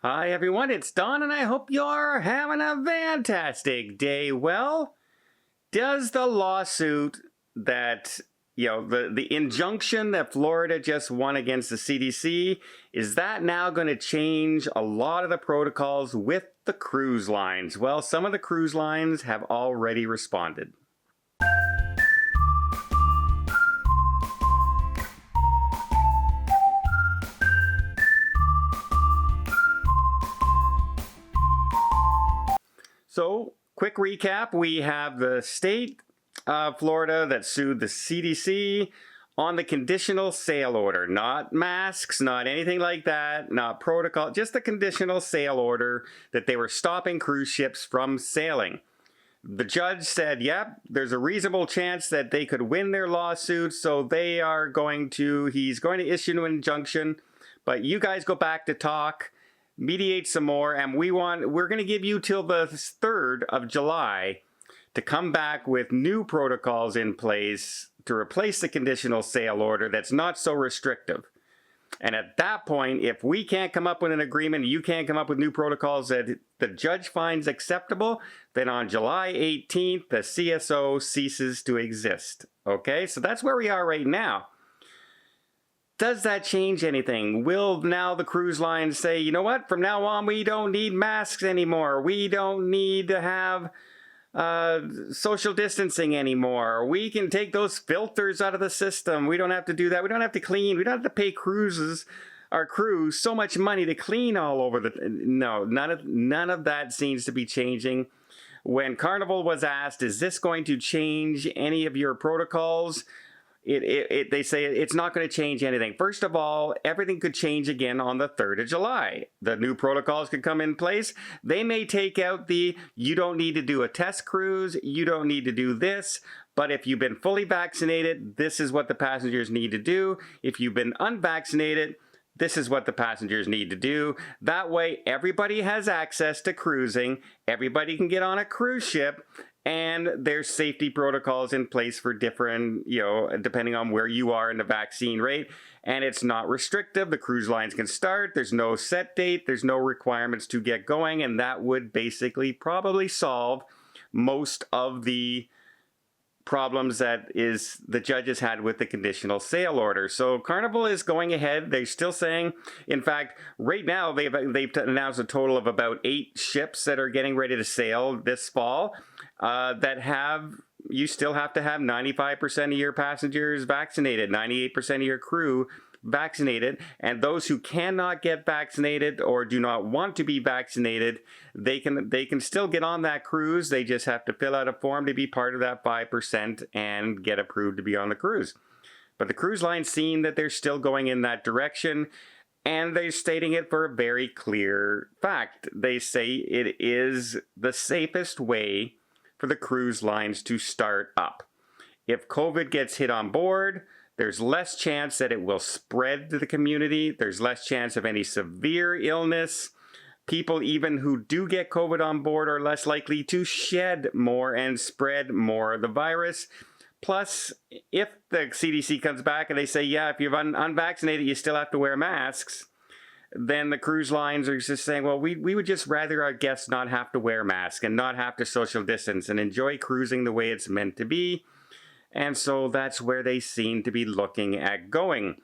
Hi everyone, it's Don and I hope you're having a fantastic day. Well, does the lawsuit that, the injunction that Florida just won against the CDC, is that now going to change a lot of the protocols with the cruise lines? Well, some of the cruise lines have already responded. So, quick recap, we have the state of Florida that sued the CDC on the conditional sail order. Not masks, not anything like that, not protocol, just the conditional sail order that they were stopping cruise ships from sailing. The judge said, yep, there's a reasonable chance that they could win their lawsuit, so he's going to issue an injunction, but you guys go back to talk, mediate some more, and we're going to give you till the 3rd of July to come back with new protocols in place to replace the conditional sail order that's not so restrictive. And at that point, if we can't come up with an agreement, you can't come up with new protocols that the judge finds acceptable, then on July 18th, the CSO ceases to exist. Okay, so that's where we are right now. Does that change anything? Will now the cruise lines say, you know what, from now on we don't need masks anymore. We don't need to have social distancing anymore. We can take those filters out of the system. We don't have to do that. We don't have to clean. We don't have to pay our crews so much money to clean all over no, none of that seems to be changing. When Carnival was asked, is this going to change any of your protocols? They say it's not going to change anything. First of all, everything could change again on the 3rd of July. The new protocols could come in place. They may take out you don't need to do a test cruise, you don't need to do this, but if you've been fully vaccinated, this is what the passengers need to do. If you've been unvaccinated, this is what the passengers need to do. That way, everybody has access to cruising. Everybody can get on a cruise ship. And there's safety protocols in place for different, depending on where you are in the vaccine rate. And it's not restrictive. The cruise lines can start. There's no set date. There's no requirements to get going. And that would basically probably solve most of the problems that the judges had with the conditional sail order. So Carnival is going ahead. They're still saying, in fact, right now they've announced a total of about 8 ships that are getting ready to sail this fall you still have to have 95% of your passengers vaccinated, 98% of your crew vaccinated, and those who cannot get vaccinated or do not want to be vaccinated, they can still get on that cruise. They just have to fill out a form to be part of that 5% and get approved to be on the cruise. But the cruise line's seen that they're still going in that direction, and they're stating it for a very clear fact. They say it is the safest way for the cruise lines to start up. If COVID gets hit on board, there's less chance that it will spread to the community. There's less chance of any severe illness. People even who do get COVID on board are less likely to shed more and spread more of the virus. Plus, if the CDC comes back and they say, yeah, if you're unvaccinated, you still have to wear masks, then the cruise lines are just saying, well, we would just rather our guests not have to wear masks and not have to social distance and enjoy cruising the way it's meant to be. And so that's where they seem to be looking at going.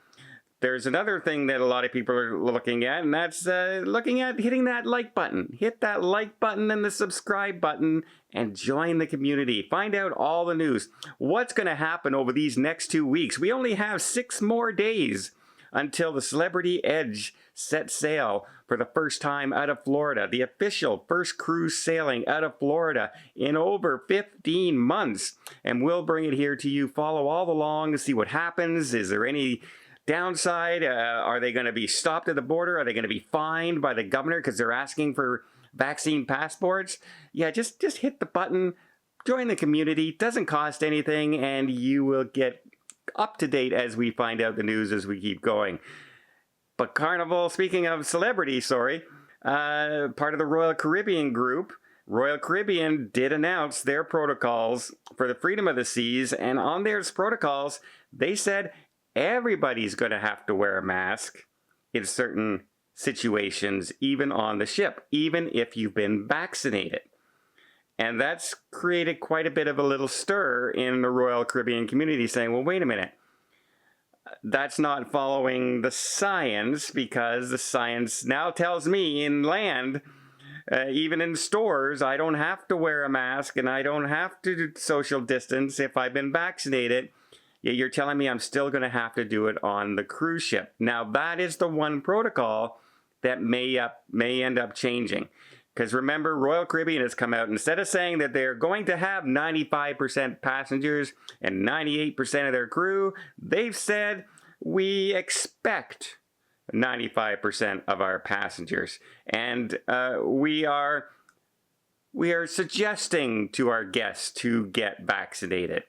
There's another thing that a lot of people are looking at, and that's looking at hitting that like button. Hit that like button and the subscribe button and join the community. Find out all the news. What's going to happen over these next 2 weeks? We only have 6 more days until the Celebrity Edge sets sail for the first time out of Florida. The official first cruise sailing out of Florida in over 15 months. And we'll bring it here to you. Follow all along, see what happens. Is there any downside? Are they going to be stopped at the border? Are they going to be fined by the governor because they're asking for vaccine passports? Yeah, just hit the button, join the community. Doesn't cost anything, and you will get up to date as we find out the news as we keep going. But Carnival, speaking of celebrity, part of the Royal Caribbean group, Royal Caribbean did announce their protocols for the Freedom of the Seas, and on their protocols, they said everybody's going to have to wear a mask in certain situations, even on the ship, even if you've been vaccinated. And that's created quite a bit of a little stir in the Royal Caribbean community saying, well, wait a minute. That's not following the science, because the science now tells me inland, even in stores, I don't have to wear a mask and I don't have to social distance if I've been vaccinated. Yet you're telling me I'm still going to have to do it on the cruise ship. Now, that is the one protocol that may end up changing. Because remember, Royal Caribbean has come out, instead of saying that they're going to have 95% passengers and 98% of their crew, they've said we expect 95% of our passengers. And we are suggesting to our guests to get vaccinated.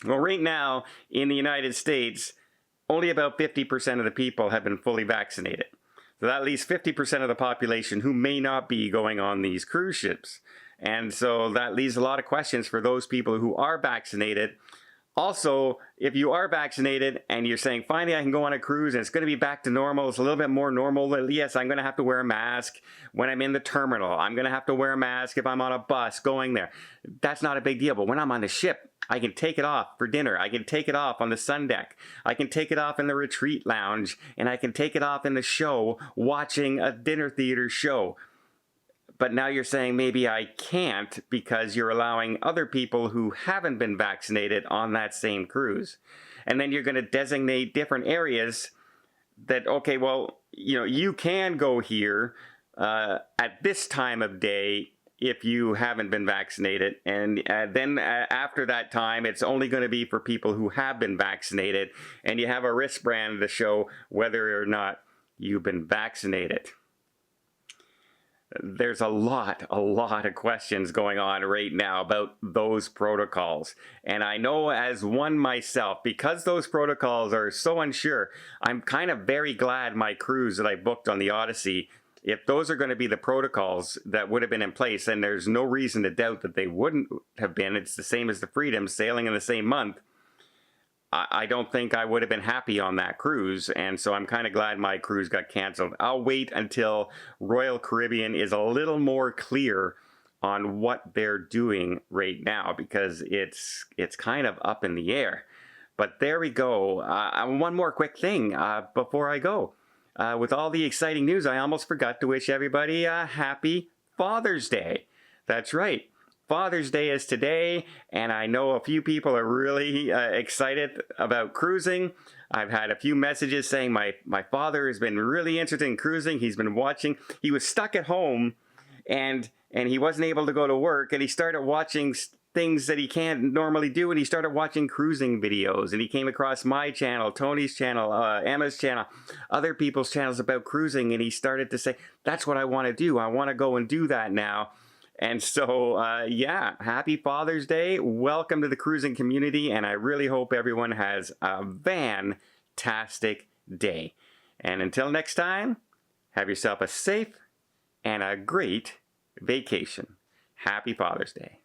Well, right now in the United States, only about 50% of the people have been fully vaccinated. So that leaves 50% of the population who may not be going on these cruise ships. And so that leaves a lot of questions for those people who are vaccinated. Also, if you are vaccinated and you're saying, finally, I can go on a cruise and it's going to be back to normal, it's a little bit more normal. Yes, I'm going to have to wear a mask when I'm in the terminal. I'm going to have to wear a mask if I'm on a bus going there. That's not a big deal. But when I'm on the ship, I can take it off for dinner. I can take it off on the sun deck. I can take it off in the retreat lounge. And I can take it off in the show watching a dinner theater show. But now you're saying maybe I can't because you're allowing other people who haven't been vaccinated on that same cruise. And then you're going to designate different areas that, okay, well, you can go here at this time of day if you haven't been vaccinated. And then after that time, it's only going to be for people who have been vaccinated. And you have a wristband to show whether or not you've been vaccinated. There's a lot of questions going on right now about those protocols. And I know as one myself, because those protocols are so unsure, I'm kind of very glad my cruise that I booked on the Odyssey, if those are going to be the protocols that would have been in place, and there's no reason to doubt that they wouldn't have been, it's the same as the Freedom sailing in the same month, I don't think I would have been happy on that cruise, and so I'm kind of glad my cruise got canceled. I'll wait until Royal Caribbean is a little more clear on what they're doing right now, because it's kind of up in the air. But there we go. One more quick thing before I go. With all the exciting news, I almost forgot to wish everybody a happy Father's Day. That's right. Father's Day is today, and I know a few people are really excited about cruising. I've had a few messages saying my father has been really interested in cruising. He's been watching. He was stuck at home, and he wasn't able to go to work, and he started watching things that he can't normally do, and he started watching cruising videos, and he came across my channel, Tony's channel, Emma's channel, other people's channels about cruising, and he started to say, that's what I want to do. I want to go and do that now. And so, yeah, happy Father's Day. Welcome to the cruising community, and I really hope everyone has a fantastic day. And until next time, have yourself a safe and a great vacation. Happy Father's Day.